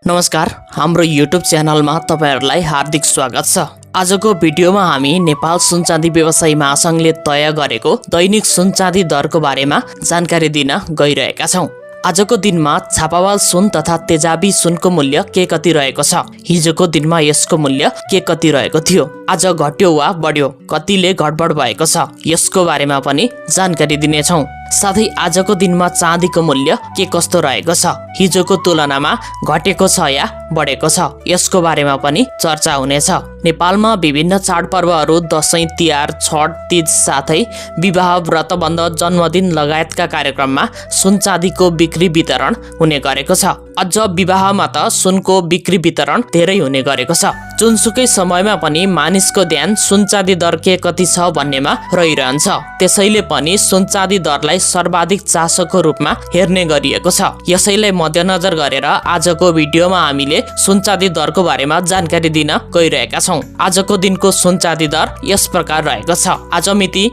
नमस्कार, हाम्रो युट्युब च्यानलमा तपाईहरुलाई हार्दिक स्वागत छ। आजको भिडियोमा हामी नेपाल सुन चाँदी व्यवसायी महासंघले तय गरेको दैनिक सुन चाँदी दरको बारेमा जानकारी दिन गइरहेका छौं। आजको दिनमा छापावाल सुन तथा तेजाबी सुनको मूल्य के कति रहेको छ? हिजोको दिनमा यसको मूल्य के कति रहेको थियो? आज घट्यो वा बढ्यो? कतिले घटबढ भएको छ? यसको बारेमा पनि जानकारी दिनेछौं। साथै आजको दिनमा चाँदीको मूल्य के कस्तो रहेको छ? हिजोको तुलनामा घटेको छ या बढेको छ? यसको बारेमा पनि चर्चा हुनेछ। नेपालमा विभिन्न चाडपर्वहरू दशैं, तिहार, छठ, तीज साथै विवाह, व्रतबन्ध, जन्मदिन लगायतका कार्यक्रममा सुन चाँदीको बिक्री वितरण हुने गरेको छ। अझ विवाहमा त सुनको बिक्री वितरण धेरै हुने गरेको छ। जुनसुकै समयमा पनि मानिसको ध्यान सुन चाँदी दर के कति छ भन्नेमा रहिरहन्छ। त्यसैले पनि सुन चाँदी दरलाई सर्वाधिक चासोको रूपमा हेर्ने गरिएको छ। यसैलाई मध्यनजर गरेर आजको भिडियोमा हामीले सुन चाँदी दरको बारेमा जानकारी दिन गइरहेका छौं। आजको दिनको सुन चाँदी दर यस प्रकार रहेको छ। आज मिति